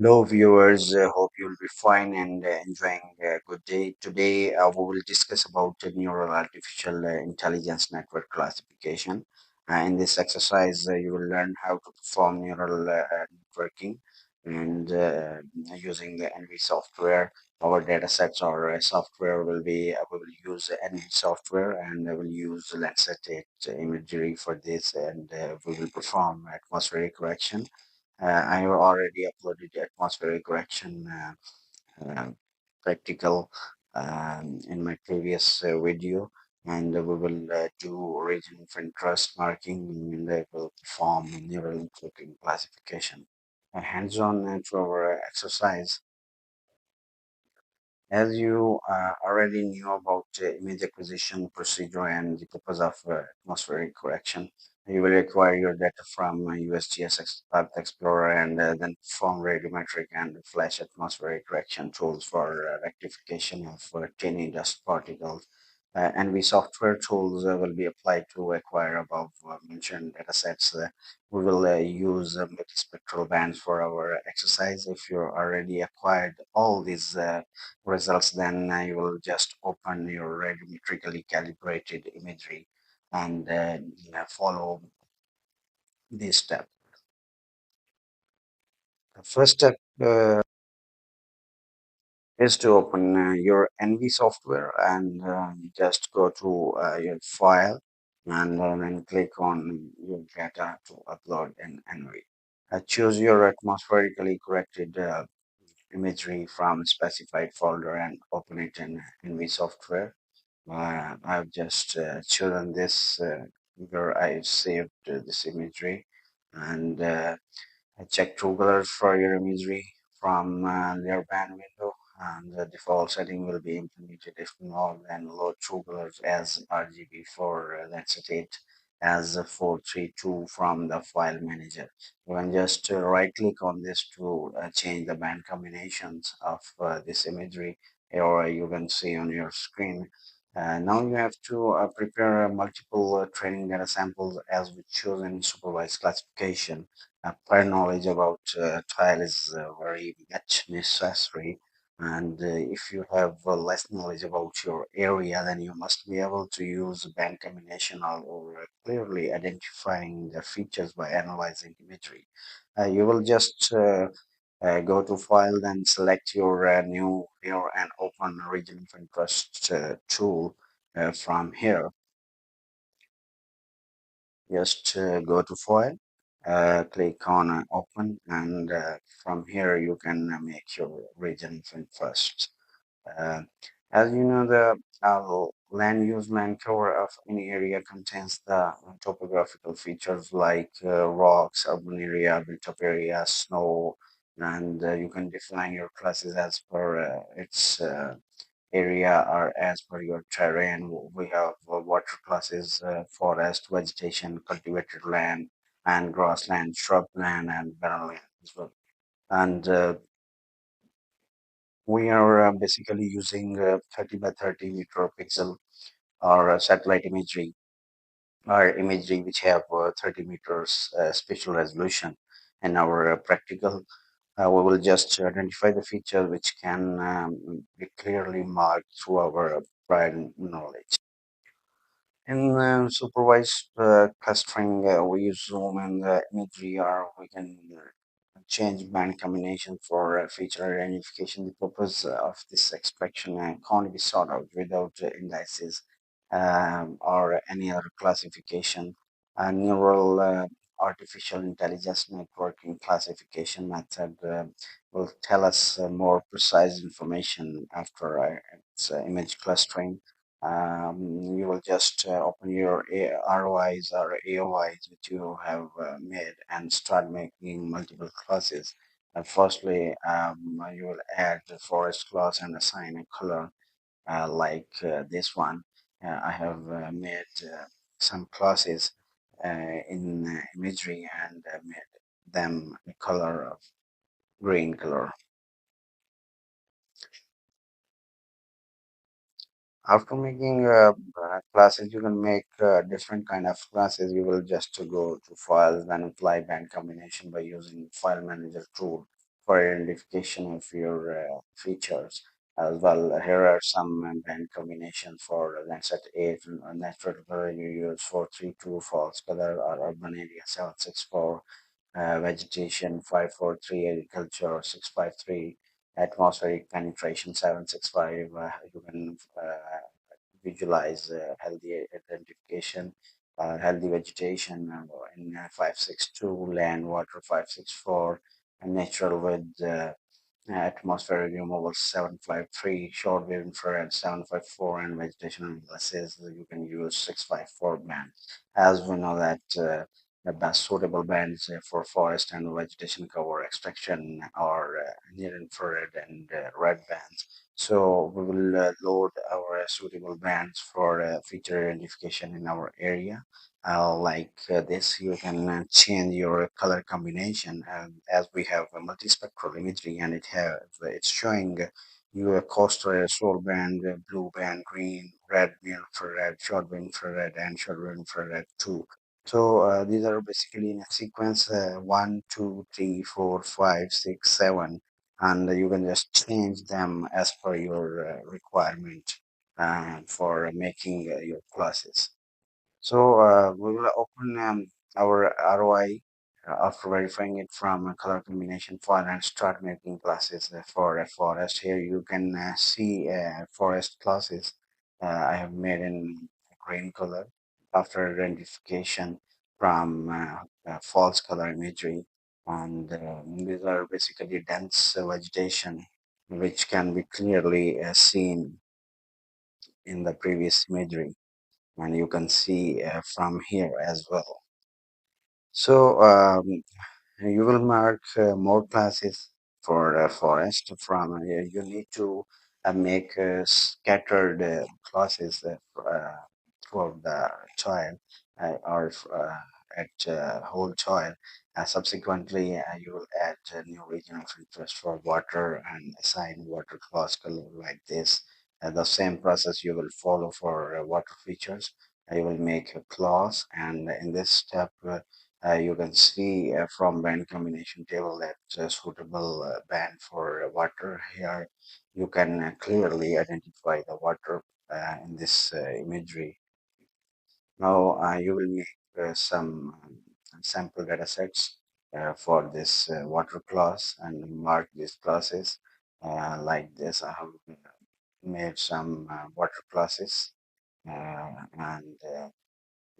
Hello, viewers. Hope you'll be fine and enjoying a good day. Today, we will discuss about the neural artificial intelligence network classification. In this exercise, you will learn how to perform neural networking and using the ENVI software. Our data sets or software will be we will use ENVI software and we will use Lancet imagery for this, and we will perform atmospheric correction. I have already uploaded the atmospheric correction practical in my previous video, and we will do region of interest marking, and I will perform neural networking classification. Hands-on to our exercise. As you already knew about image acquisition procedure and the purpose of atmospheric correction, you will acquire your data from USGS Path Explorer and then perform radiometric and flash atmospheric correction tools for rectification of tiny dust particles. NV software tools will be applied to acquire above mentioned data sets. We will use multispectral bands for our exercise. If you already acquired all these results, then you will just open your radiometrically calibrated imagery and follow this step. The first step is to open your NV software and just go to your file and then click on your data to upload in NV. Choose your atmospherically corrected imagery from specified folder and open it in NV software. I've just chosen this where I saved this imagery, and I check true colors for your imagery from their band window, and the default setting will be implemented. If not, then load true colors as RGB for that's it as 432 from the file manager. You can just right click on this to change the band combinations of this imagery, or you can see on your screen. Now you have to prepare multiple training data samples as we choose in supervised classification. Prior knowledge about tile is very much necessary, and if you have less knowledge about your area, then you must be able to use band combination or clearly identifying the features by analyzing imagery. You will just go to file, then select your new layer and open region of interest tool from here. Just go to file, click on open, and from here you can make your region of interest. Uh, as you know, the land use land cover of any area contains the topographical features like rocks, urban area, built-up area, snow, and you can define your classes as per its area or as per your terrain. We have water classes, forest, vegetation, cultivated land, and grassland, shrubland, and barren land as well. And we are basically using 30 by 30 meter pixel or satellite imagery or imagery which have 30 meters spatial resolution. In our practical, we will just identify the feature which can be clearly marked through our prior knowledge. In supervised clustering, we use zoom and imagery, or we can change band combination for feature identification. The purpose of this extraction can't be sought out without indices or any other classification. A neural artificial intelligence networking classification method will tell us more precise information after its image clustering. You will just open your ROIs or AOIs which you have made and start making multiple classes. Firstly, you will add the forest class and assign a color like this one. I have made some classes in imagery and made them a color of green color. After making classes, you can make different kind of classes. You will just go to files and apply band combination by using file manager tool for identification of your features as well. Here are some band combinations for Landsat 8, natural color you use 432, false color or urban area 764, vegetation 543, agriculture 653, atmospheric penetration 765. You can visualize healthy identification, healthy vegetation in 562, land water 564, and natural with atmospheric removal 753, shortwave infrared 754, and vegetation analysis you can use 654 band. As we know that the best suitable bands for forest and vegetation cover extraction are near infrared and red bands. So we will load our suitable bands for feature identification in our area. Like this, you can change your color combination, as we have a multispectral imagery, and it's showing you a coastal solar band, blue band, green, red, near infrared, short infrared, and short infrared too. So these are basically in a sequence 1, 2, 3, 4, 5, 6, 7, and you can just change them as per your requirement for making your classes. So we will open our ROI after verifying it from a color combination file and start making classes for a forest. Here you can see forest classes I have made in green color after identification from false color imagery. And these are basically dense vegetation which can be clearly seen in the previous imagery, and you can see from here as well. So you will mark more classes for forest from you need to make scattered classes for the child or at whole child. Subsequently, you will add a new region of interest for water and assign water class color like this. The same process you will follow for water features. You will make a class, and in this step, you can see from band combination table that suitable band for water. Here you can clearly identify the water in this imagery. Now you will make sample data sets for this water class and mark these classes like this. I have made some water classes and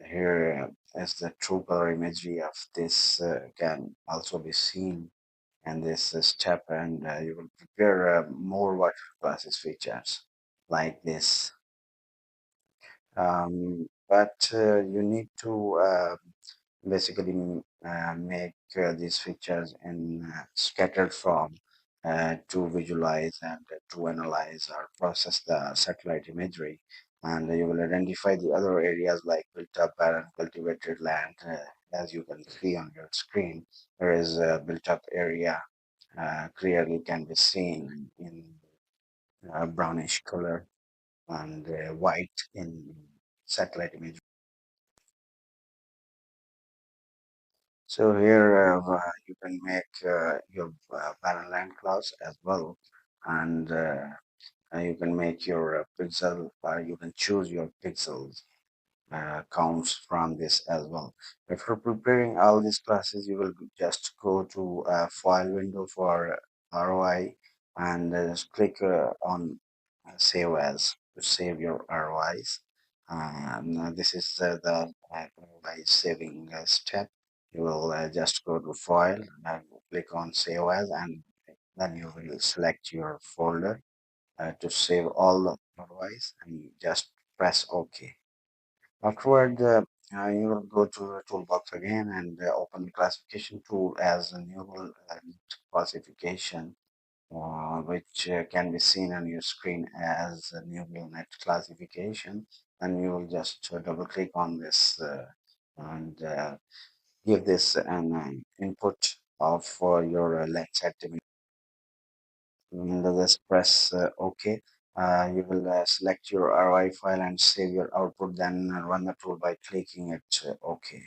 here as the true color imagery of this can also be seen in this step, and you will prepare more water classes features like this. But you need to basically make these features in scattered form to visualize and to analyze or process the satellite imagery. And you will identify the other areas like built up and cultivated land. As you can see on your screen, there is a built up area clearly can be seen in brownish color and white in satellite image. So here you can make your parent land class as well, and you can make your pixel. You can choose your pixels counts from this as well. Before preparing all these classes, you will just go to file window for ROI and just click on save as to save your ROIs. This is the ROI saving step. You will just go to file and click on save as, and then you will select your folder to save all the ROIs and just press OK. Afterward, you will go to the toolbox again and open the classification tool as a new classification, which can be seen on your screen as a new net classification. And you will just double click on this and give this an input of your lens activity. And just press OK. You will select your ROI file and save your output, then run the tool by clicking it OK.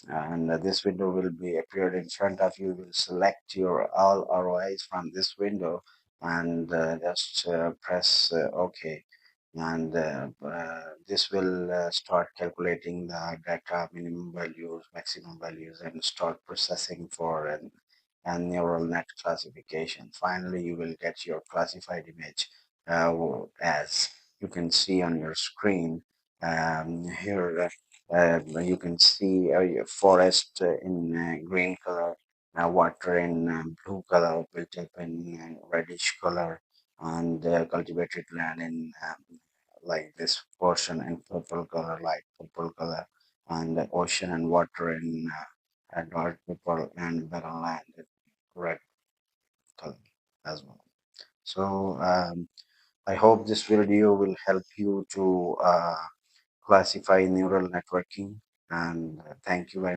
and this window will be appeared in front of you. You will select your all ROIs from this window and just press OK, and this will start calculating the data minimum values, maximum values, and start processing for an neural net classification. Finally, you will get your classified image as you can see on your screen here. You can see a forest in green color, water in blue color, built up in reddish color, and cultivated land in like this portion in purple color, light purple color, and the ocean and water in dark purple, and barren land in red color as well. So I hope this video will help you to classify neural networking, and thank you very